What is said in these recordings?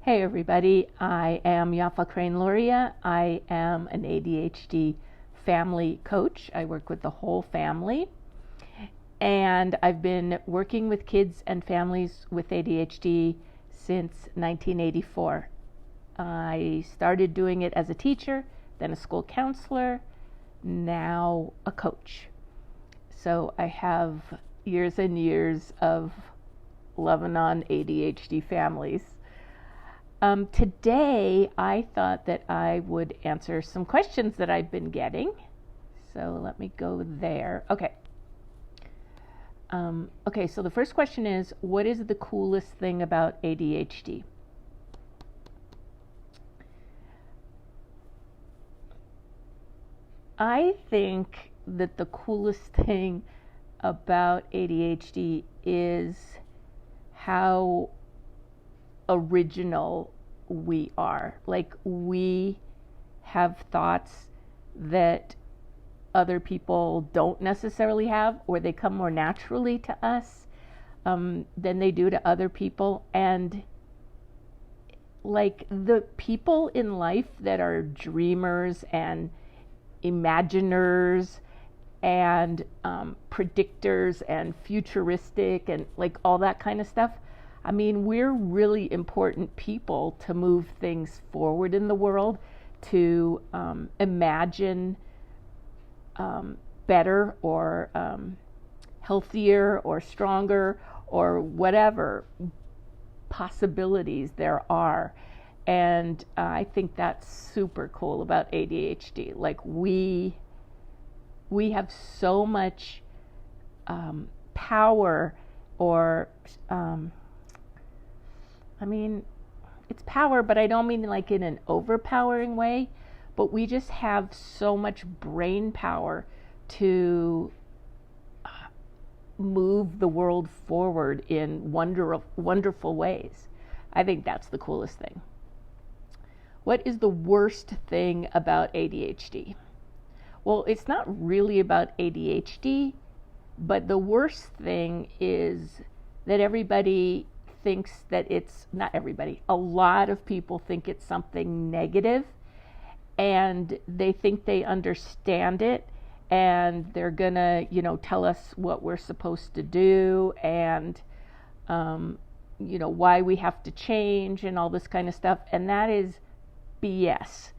Hey everybody, I am Yafa Luria. I am an ADHD family coach. I work with the whole family, and I've been working with kids and families with ADHD since 1984. I started doing it as a teacher, then a school counselor, now a coach. So I have years and years of loving on ADHD families. Today, I thought that I would answer some questions that I've been getting. So let me go there. Okay. So the first question is, what is the coolest thing about ADHD? I think that the coolest thing about ADHD is how original we are. Like, we have thoughts that other people don't necessarily have, or they come more naturally to us than they do to other people. And like, the people in life that are dreamers and imaginers and predictors and futuristic and like all that kind of stuff, I mean, we're really important people to move things forward in the world, to imagine better or healthier or stronger or whatever possibilities there are. And I think that's super cool about ADHD. Like, we have so much power, or it's power, but I don't mean like in an overpowering way, but we just have so much brain power to move the world forward in wonderful ways. I think that's the coolest thing. What is the worst thing about ADHD? Well, it's not really about ADHD, but the worst thing is that everybody thinks that it's, not everybody, a lot of people think it's something negative, and they think they understand it, and they're gonna, tell us what we're supposed to do, and why we have to change and all this kind of stuff, and that is BS.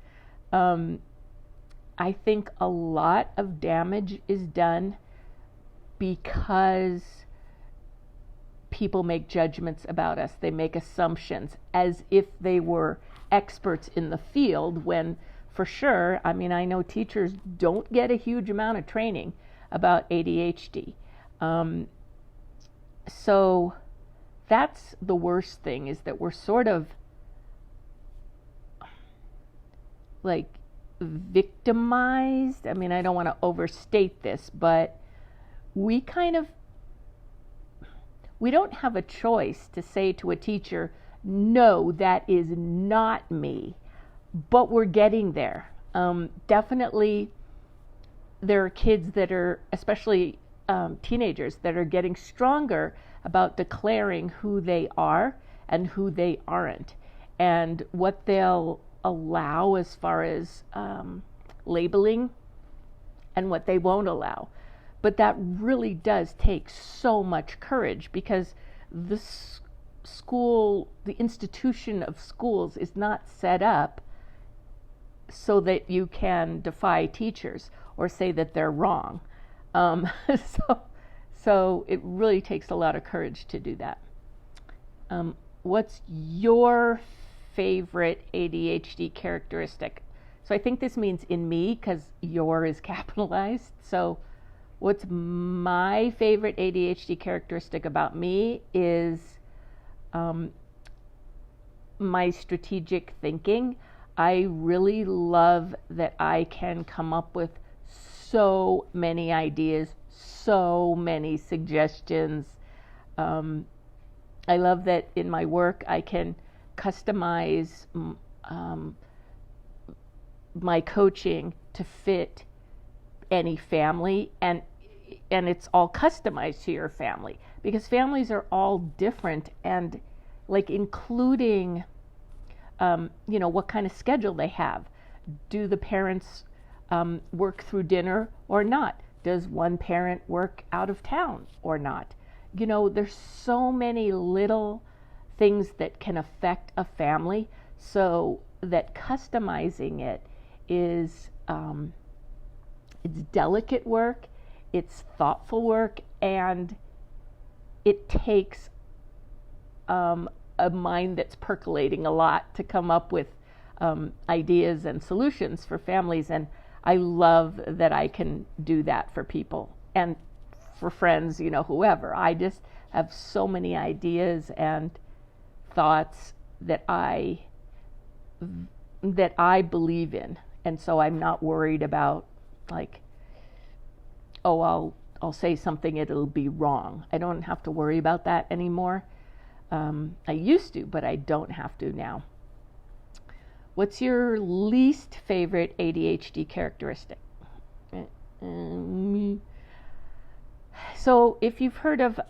I think a lot of damage is done because people make judgments about us. They make assumptions as if they were experts in the field, when for sure, I know teachers don't get a huge amount of training about ADHD. So that's the worst thing, is that we're sort of like victimized. I don't want to overstate this, but we don't have a choice to say to a teacher, no, that is not me, but we're getting there. Definitely there are kids that are, especially teenagers, that are getting stronger about declaring who they are and who they aren't, and what they'll allow as far as labeling and what they won't allow. But that really does take so much courage, because the institution of schools is not set up so that you can defy teachers or say that they're wrong. So it really takes a lot of courage to do that. What's your favorite ADHD characteristic? So I think this means in me, because your is capitalized. So what's my favorite ADHD characteristic about me is my strategic thinking. I really love that I can come up with so many ideas, so many suggestions. I love that in my work I can customize my coaching to fit any family, and it's all customized to your family, because families are all different, and like including what kind of schedule they have. Do the parents work through dinner or not? Does one parent work out of town or not? There's so many little things that can affect a family, so that customizing it is it's delicate work, it's thoughtful work, and it takes a mind that's percolating a lot to come up with ideas and solutions for families. And I love that I can do that for people and for friends, whoever. I just have so many ideas and thoughts that I believe in. And so I'm not worried about I'll say something, it'll be wrong. I don't have to worry about that anymore. I used to, but I don't have to now. What's your least favorite ADHD characteristic? So if you've heard of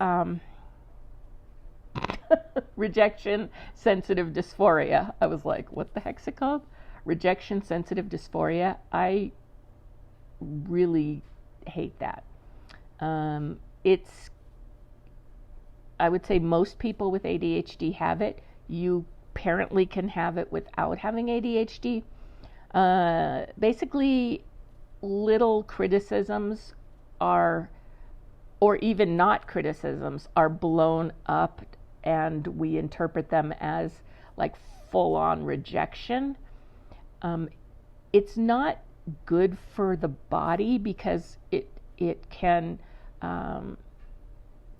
rejection sensitive dysphoria, I was like, what the heck's it called? Rejection sensitive dysphoria. I really hate that. I would say most people with ADHD have it. You apparently can have it without having ADHD. Basically, little criticisms or even not criticisms, are blown up, and we interpret them as full-on rejection. It's not good for the body because it can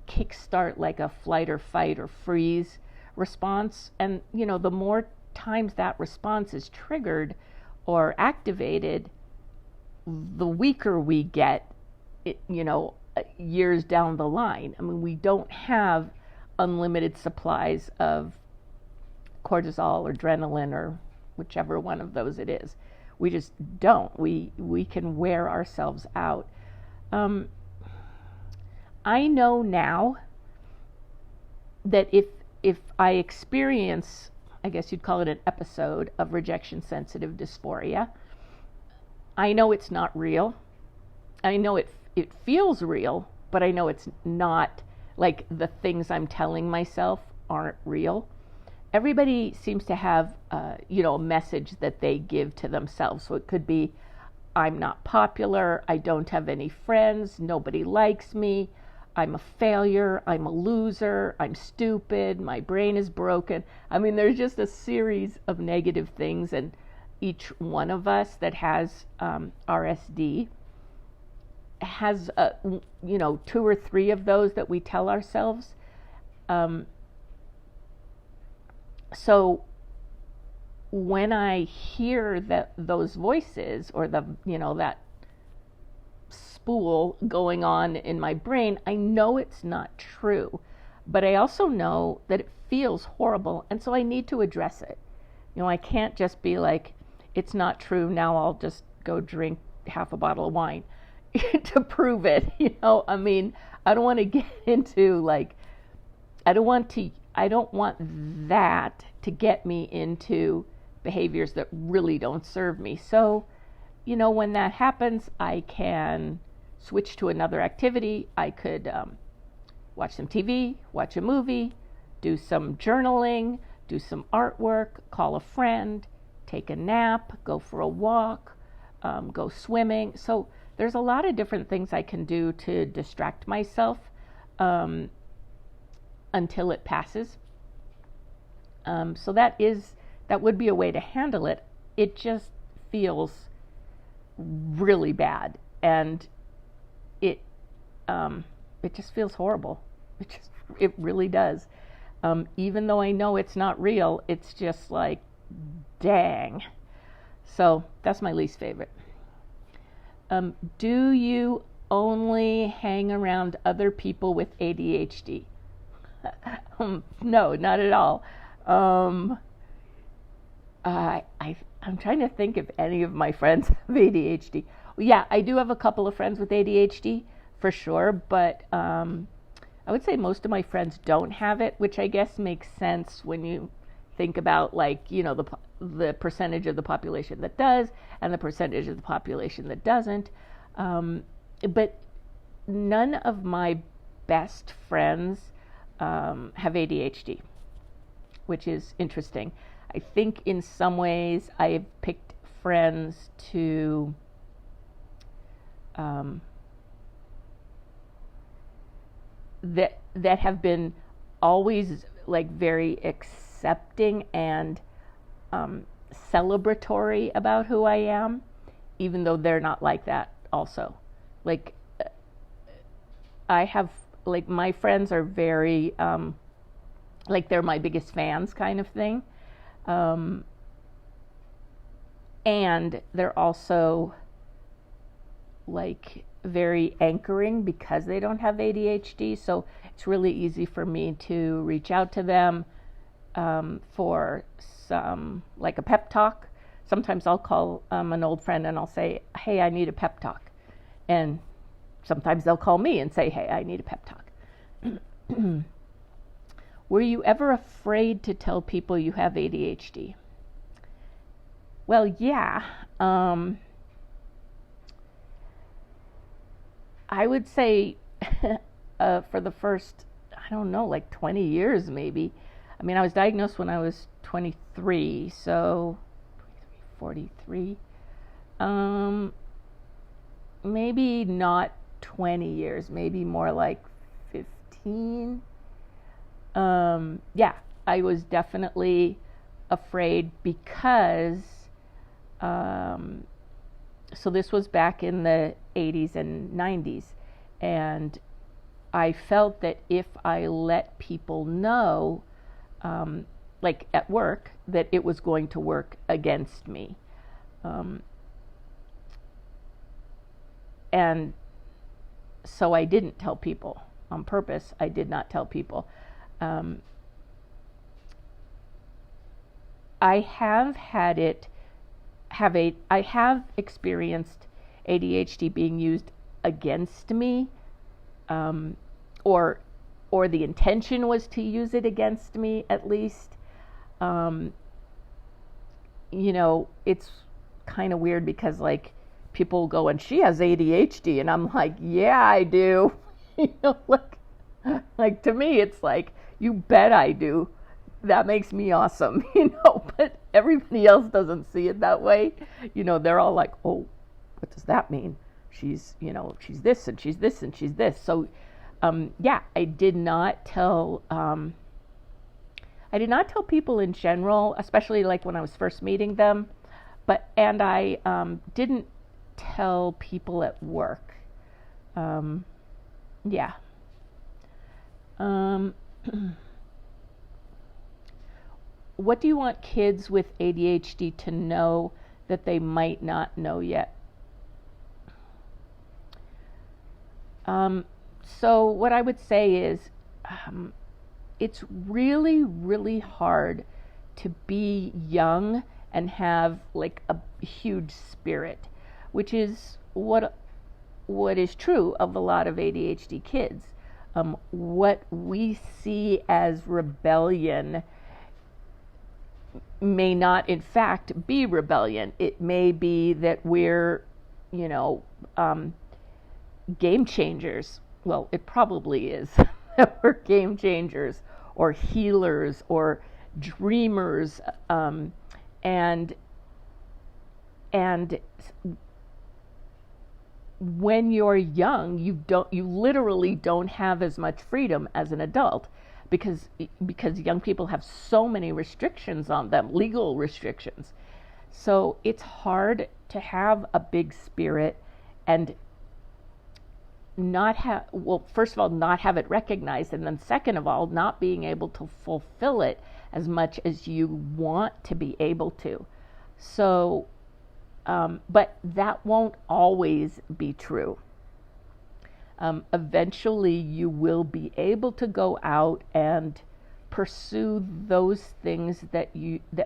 kickstart a flight or fight or freeze response. And, the more times that response is triggered or activated, the weaker we get, years down the line. I mean, we don't have unlimited supplies of cortisol or adrenaline or whichever one of those it is. We just don't. We can wear ourselves out. I know now that if I experience, I guess you'd call it an episode of rejection sensitive dysphoria, I know it's not real. I know it feels real, but I know it's not, the things I'm telling myself aren't real. Everybody seems to have a message that they give to themselves. So it could be, I'm not popular, I don't have any friends, nobody likes me, I'm a failure, I'm a loser, I'm stupid, my brain is broken. I mean, there's just a series of negative things, and each one of us that has RSD has, 2 or 3 of those that we tell ourselves. So when I hear those voices or that spool going on in my brain, I know it's not true, but I also know that it feels horrible, and so I need to address it. I can't just be like, it's not true, now I'll just go drink half a bottle of wine to prove it. I mean, I don't want to get into I don't want that to get me into behaviors that really don't serve me. So, when that happens, I can switch to another activity. I could watch some TV, watch a movie, do some journaling, do some artwork, call a friend, take a nap, go for a walk, go swimming. So there's a lot of different things I can do to distract myself until it passes. So that would be a way to handle it. It just feels really bad, and it just feels horrible. It really does. Even though I know it's not real, it's just dang. So that's my least favorite. Do you only hang around other people with ADHD? No, not at all. I'm trying to think if any of my friends have ADHD. Yeah, I do have a couple of friends with ADHD for sure, but I would say most of my friends don't have it, which I guess makes sense when you think about like, the percentage of the population that does and the percentage of the population that doesn't. But none of my best friends have ADHD, which is interesting. I think in some ways I've picked friends to that have been always like very accepting and celebratory about who I am, even though they're not like that also. Like I have, like, my friends are very like they're my biggest fans kind of thing, and they're also like very anchoring because they don't have ADHD, so it's really easy for me to reach out to them for some, like, a pep talk. Sometimes I'll call an old friend and I'll say, hey, I need a pep talk. And sometimes they'll call me and say, hey, I need a pep talk. Were you ever afraid to tell people you have ADHD? Well, yeah. I would say for the first, I don't know, like 20 years maybe. I mean, I was diagnosed when I was 23, so 43. Maybe not 20 years, maybe more like 15. Yeah, I was definitely afraid because, so this was back in the 80s and 90s, and I felt that if I let people know, like at work, that it was going to work against me. And so I didn't tell people on purpose. I did not tell people. I have experienced ADHD being used against me, or the intention was to use it against me, at least. It's kind of weird because, like, people go, and she has ADHD, and I'm like, yeah, I do. Like to me, it's like, you bet I do. That makes me awesome, but everybody else doesn't see it that way. They're all like, oh, what does that mean? She's this, and she's this, and she's this. So, yeah, I did not tell people in general, especially like when I was first meeting them, and I didn't tell people at work. Yeah. What do you want kids with ADHD to know that they might not know yet? So what I would say is, it's really, really hard to be young and have like a huge spirit, which is what is true of a lot of ADHD kids. What we see as rebellion may not in fact be rebellion. It may be that we're, game changers. Well, it probably is that we're game changers or healers or dreamers, and when you're young, you literally don't have as much freedom as an adult, because young people have so many restrictions on them, legal restrictions. So it's hard to have a big spirit and first of all, not have it recognized, and then second of all, not being able to fulfill it as much as you want to be able to. So, but that won't always be true. Eventually you will be able to go out and pursue those things that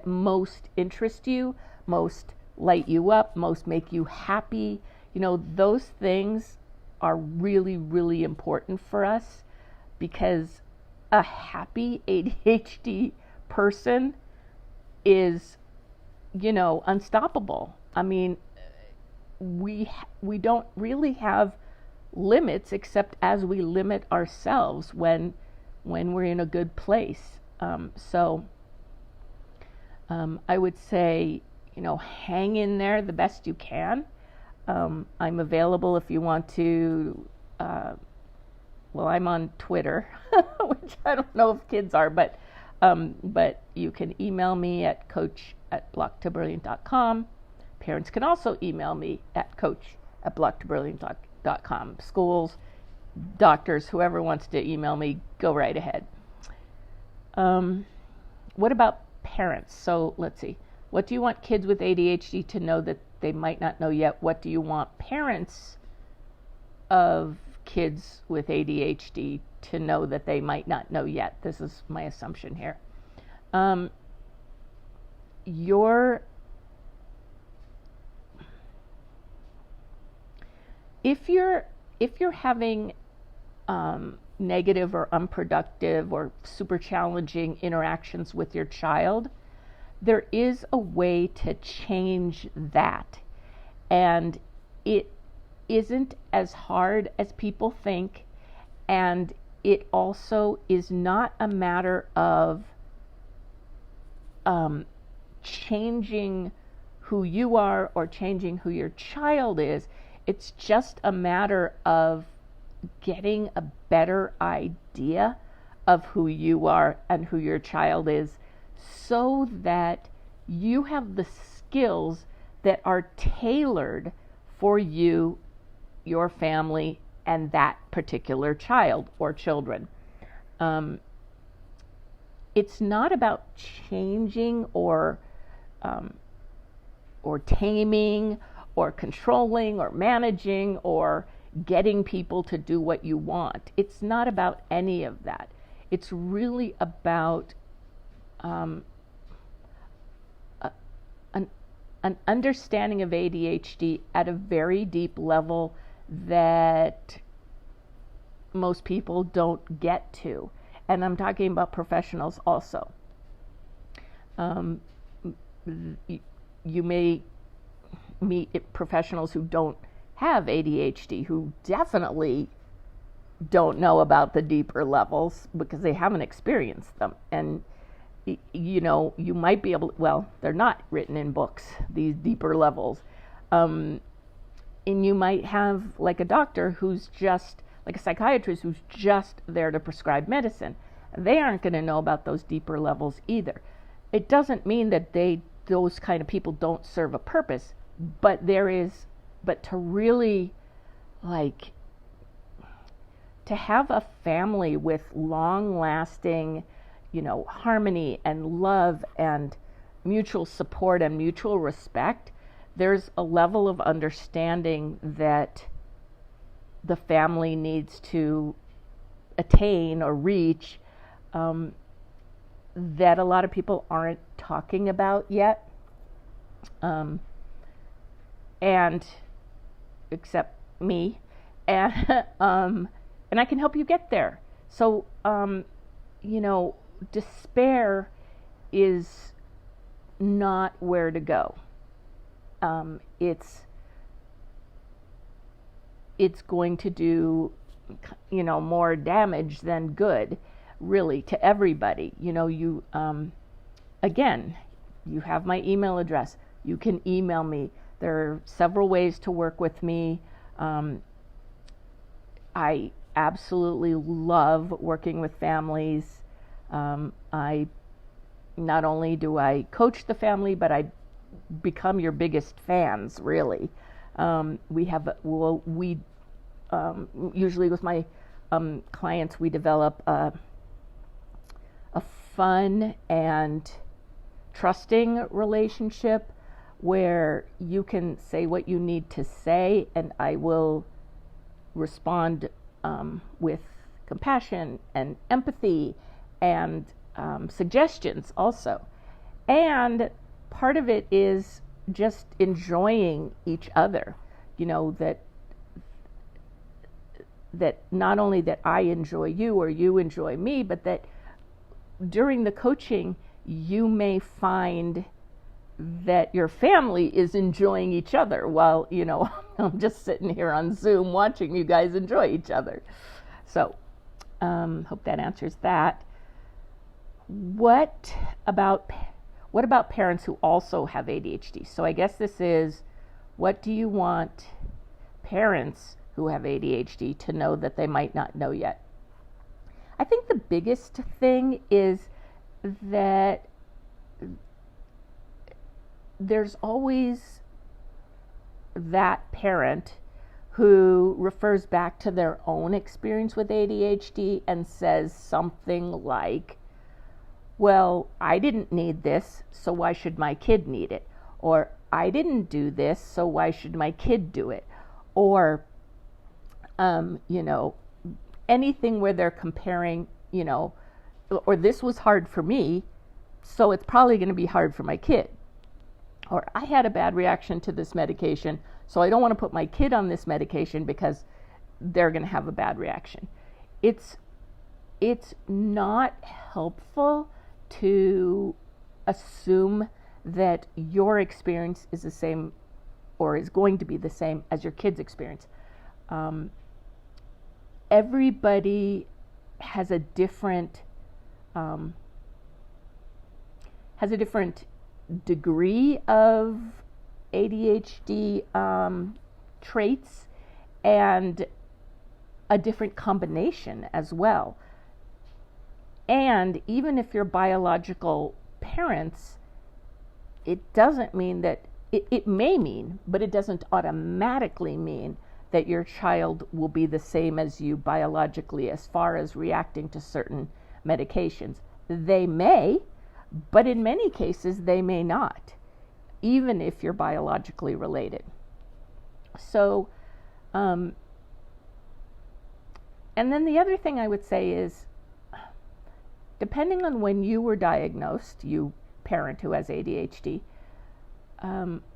most interest you, most light you up, most make you happy. Those things are really, really important for us, because a happy ADHD person is, unstoppable. I mean, we don't really have limits except as we limit ourselves when we're in a good place. So I would say, hang in there the best you can. I'm available if you want to. I'm on Twitter, which I don't know if kids are, but you can email me at coach@blocktobrilliant.com. Parents can also email me at coach@blocktobrilliant.com. Schools, doctors, whoever wants to email me, go right ahead. What about parents? So let's see. What do you want kids with ADHD to know that they might not know yet? What do you want parents of kids with ADHD to know that they might not know yet? This is my assumption here. If you're having negative or unproductive or super challenging interactions with your child, there is a way to change that. And it isn't as hard as people think. And it also is not a matter of changing who you are or changing who your child is. It's just a matter of getting a better idea of who you are and who your child is, so that you have the skills that are tailored for you, your family, and that particular child or children. It's not about changing or taming or controlling or managing or getting people to do what you want. It's not about any of that. It's really about an understanding of ADHD at a very deep level that most people don't get to. And I'm talking about professionals also. You may meet professionals who don't have ADHD, who definitely don't know about the deeper levels because they haven't experienced them. And you might be able to, they're not written in books, these deeper levels. And you might have like a doctor who's just, like a psychiatrist who's just there to prescribe medicine. They aren't going to know about those deeper levels either. It doesn't mean that those kind of people don't serve a purpose, but to really, to have a family with long-lasting, harmony and love and mutual support and mutual respect, there's a level of understanding that the family needs to attain or reach that a lot of people aren't talking about yet. And except me, and I can help you get there. So, despair is not where to go. It's going to do, more damage than good, really, to everybody. Again, you have my email address. You can email me. There are several ways to work with me. I absolutely love working with families. I not only do I coach the family, but I become your biggest fans, really. Usually with my clients, we develop a fun and trusting relationship where you can say what you need to say, and I will respond with compassion and empathy and suggestions also. And part of it is just enjoying each other, that not only that I enjoy you or you enjoy me, but that during the coaching you may find that your family is enjoying each other while, I'm just sitting here on Zoom watching you guys enjoy each other. So, hope that answers that. What about parents who also have ADHD? So I guess this is, what do you want parents who have ADHD to know that they might not know yet? I think the biggest thing is that there's always that parent who refers back to their own experience with ADHD and says something like, well, I didn't need this, so why should my kid need it? Or, I didn't do this, so why should my kid do it? Or, anything where they're comparing, or this was hard for me, so it's probably going to be hard for my kid. Or, I had a bad reaction to this medication, so I don't want to put my kid on this medication because they're going to have a bad reaction. It's not helpful to assume that your experience is the same or is going to be the same as your kid's experience. Everybody has a different degree of ADHD traits and a different combination as well. And even if you're biological parents, it doesn't mean that, it may mean, but it doesn't automatically mean that your child will be the same as you biologically as far as reacting to certain medications. They may, but in many cases they may not, even if you're biologically related. So, and then the other thing I would say is, depending on when you were diagnosed, you parent who has ADHD,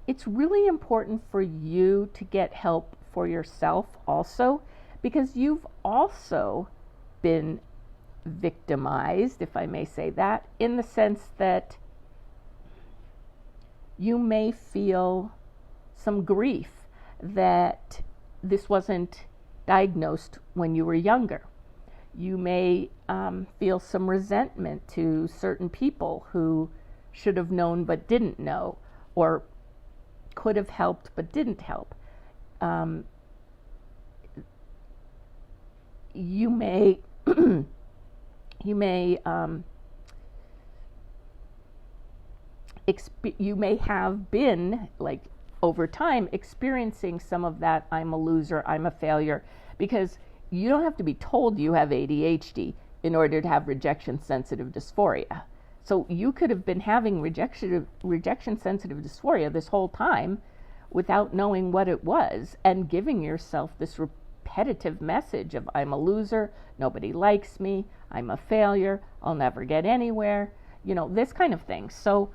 it's really important for you to get help for yourself also, because you've also been victimized, if I may say that, in the sense that you may feel some grief that this wasn't diagnosed when you were younger. You may feel some resentment to certain people who should have known but didn't know, or could have helped but didn't help. You may you may have been, like, over time experiencing some of that I'm a loser, I'm a failure, because you don't have to be told you have ADHD in order to have rejection-sensitive dysphoria. So you could have been having rejection-sensitive dysphoria this whole time without knowing what it was, and giving yourself this repetitive message of I'm a loser, nobody likes me, I'm a failure, I'll never get anywhere, this kind of thing. So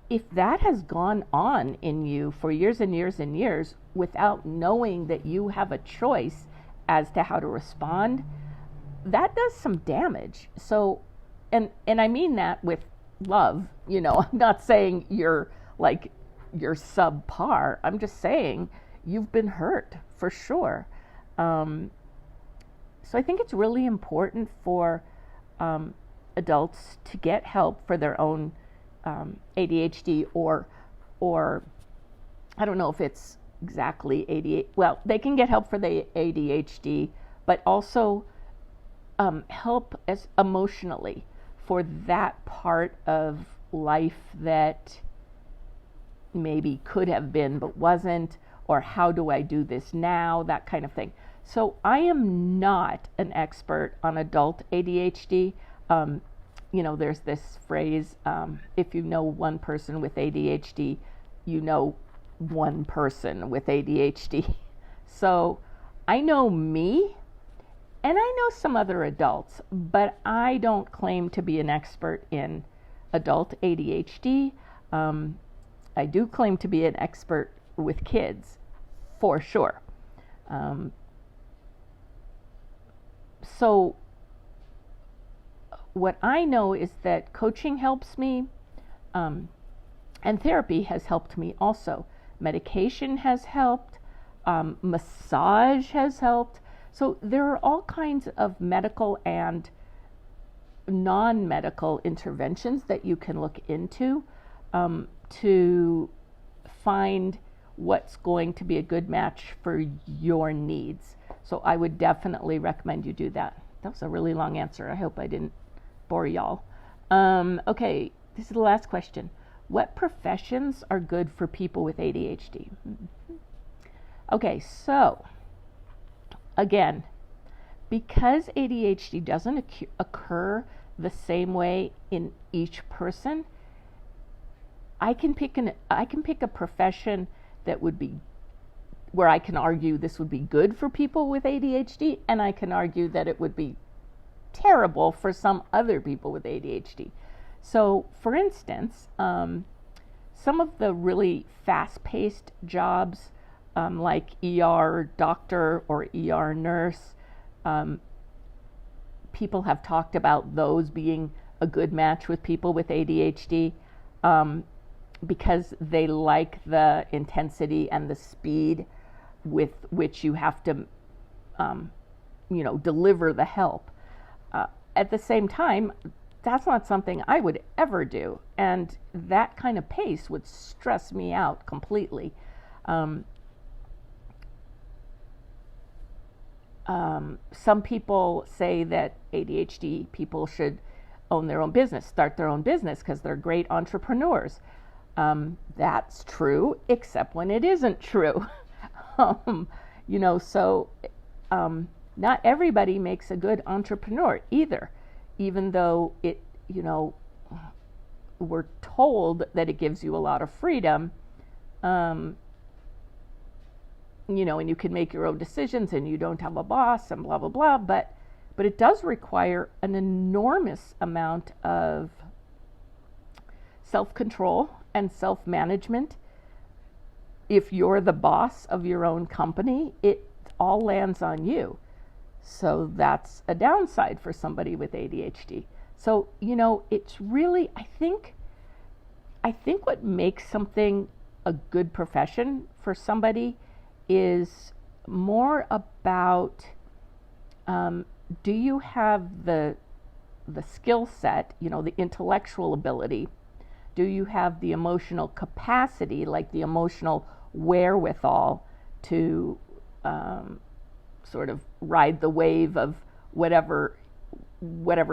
if that has gone on in you for years and years and years without knowing that you have a choice as to how to respond, that does some damage. So, and I mean that with love, I'm not saying you're subpar. I'm just saying you've been hurt for sure. So I think it's really important for adults to get help for their own ADHD, or I don't know if it's exactly ADHD. Well, they can get help for the ADHD, but also help as emotionally for that part of life that maybe could have been but wasn't, or how do I do this now, that kind of thing. So I am not an expert on adult ADHD. There's this phrase, if you know one person with ADHD, you know one person with ADHD. So I know me, and I know some other adults, but I don't claim to be an expert in adult ADHD. I do claim to be an expert with kids, for sure. So what I know is that coaching helps me, and therapy has helped me also. Medication has helped, massage has helped. So there are all kinds of medical and non-medical interventions that you can look into to find what's going to be a good match for your needs. So I would definitely recommend you do that. That was a really long answer. I hope I didn't bore y'all. Okay, this is the last question. What professions are good for people with ADHD? Okay, so again, because ADHD doesn't occur the same way in each person, I can pick a profession that would be where I can argue this would be good for people with ADHD, and I can argue that it would be terrible for some other people with ADHD. So, for instance, some of the really fast-paced jobs, like ER doctor or ER nurse, people have talked about those being a good match with people with ADHD because they like the intensity and the speed with which you have to, deliver the help. At the same time, that's not something I would ever do, and that kind of pace would stress me out completely. Some people say that ADHD people should own their own business, start their own business because they're great entrepreneurs. That's true, except when it isn't true. Not everybody makes a good entrepreneur either, even though we're told that it gives you a lot of freedom, and you can make your own decisions and you don't have a boss and blah, blah, blah, but it does require an enormous amount of self-control and self-management. If you're the boss of your own company, it all lands on you. So that's a downside for somebody with ADHD. So, it's really, I think what makes something a good profession for somebody is more about, do you have the skill set, the intellectual ability? Do you have the emotional capacity, like the emotional wherewithal to sort of ride the wave of whatever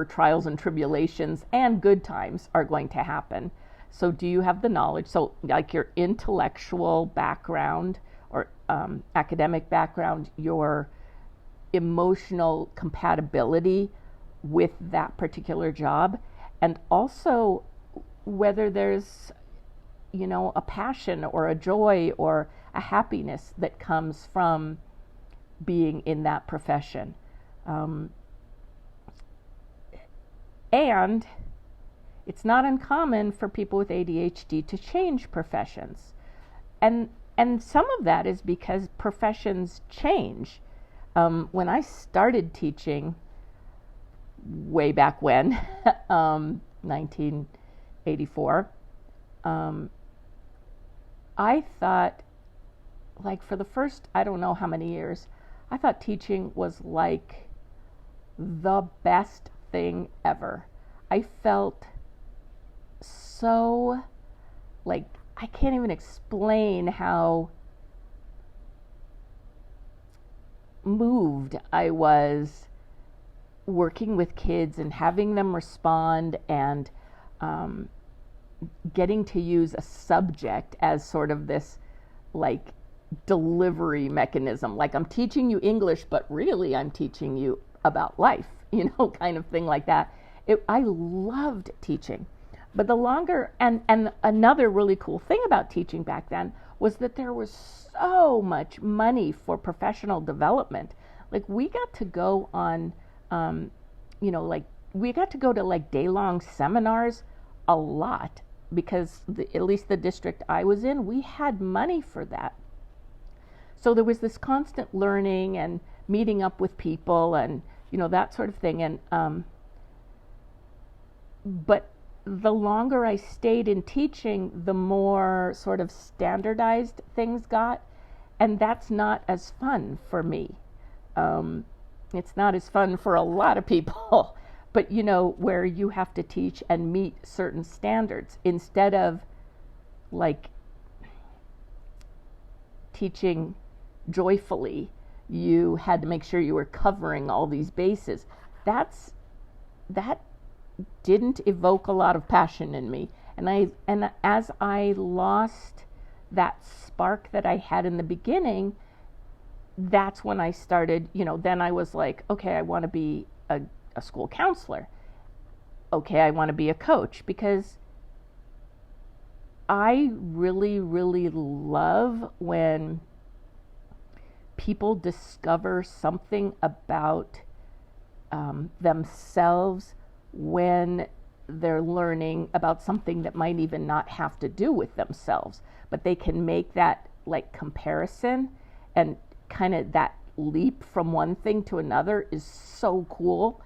trials and tribulations and good times are going to happen? So do you have the knowledge? So like your intellectual background or academic background, your emotional compatibility with that particular job, and also whether there's a passion or a joy or a happiness that comes from being in that profession. And it's not uncommon for people with ADHD to change professions. And some of that is because professions change. When I started teaching way back when, 1984, I thought, like, for the first, I don't know how many years, I thought teaching was like the best thing ever. I felt so, like, I can't even explain how moved I was working with kids and having them respond, and getting to use a subject as sort of this, like, delivery mechanism. Like, I'm teaching you English, but really I'm teaching you about life, kind of thing like that. I loved teaching. But the longer, and another really cool thing about teaching back then was that there was so much money for professional development. Like, we got to go on, we got to go to like day-long seminars a lot, because at least the district I was in, we had money for that. So there was this constant learning and meeting up with people and, that sort of thing. And But the longer I stayed in teaching, the more sort of standardized things got, and that's not as fun for me. It's not as fun for a lot of people, but where you have to teach and meet certain standards instead of like teaching joyfully, you had to make sure you were covering all these bases. That didn't evoke a lot of passion in me. And as I lost that spark that I had in the beginning, that's when I started, then I was like, okay, I want to be a school counselor. Okay, I want to be a coach, because I really, really love when people discover something about themselves when they're learning about something that might even not have to do with themselves, but they can make that like comparison, and kind of that leap from one thing to another is so cool.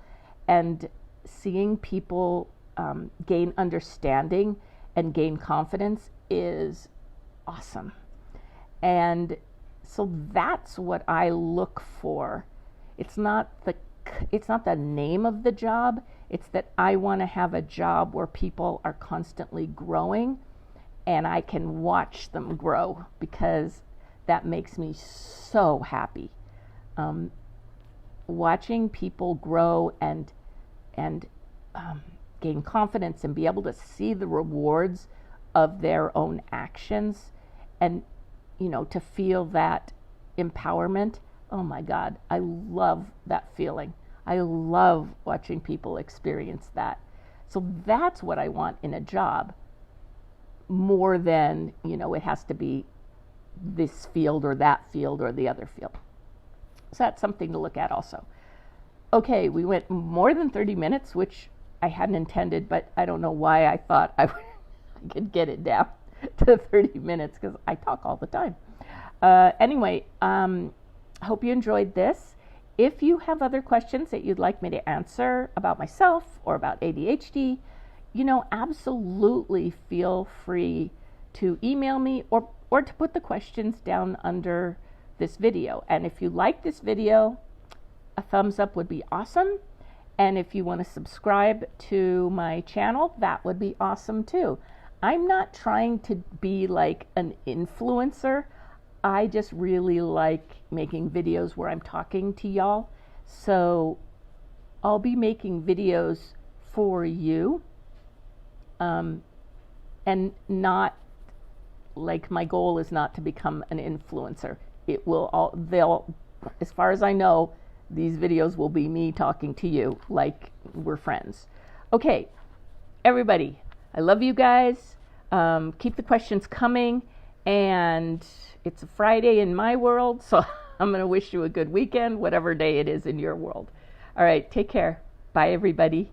And seeing people gain understanding and gain confidence is awesome. And so that's what I look for. It's not the name of the job. It's that I want to have a job where people are constantly growing and I can watch them grow, because that makes me so happy. Watching people grow and gain confidence and be able to see the rewards of their own actions, and to feel that empowerment. Oh my God, I love that feeling. I love watching people experience that. So that's what I want in a job, more than, it has to be this field or that field or the other field. So that's something to look at also. Okay, we went more than 30 minutes, which I hadn't intended, but I don't know why I thought I could get it down to 30 minutes, because I talk all the time. Anyway, hope you enjoyed this. If you have other questions that you'd like me to answer about myself or about ADHD, absolutely feel free to email me or to put the questions down under this video. And if you like this video, a thumbs up would be awesome. And if you want to subscribe to my channel, that would be awesome too. I'm not trying to be like an influencer. I just really like making videos where I'm talking to y'all. So I'll be making videos for you. And not like, my goal is not to become an influencer. As far as I know, these videos will be me talking to you like we're friends. Okay, everybody, I love you guys. Keep the questions coming. And it's a Friday in my world, so I'm going to wish you a good weekend, whatever day it is in your world. All right, take care. Bye, everybody.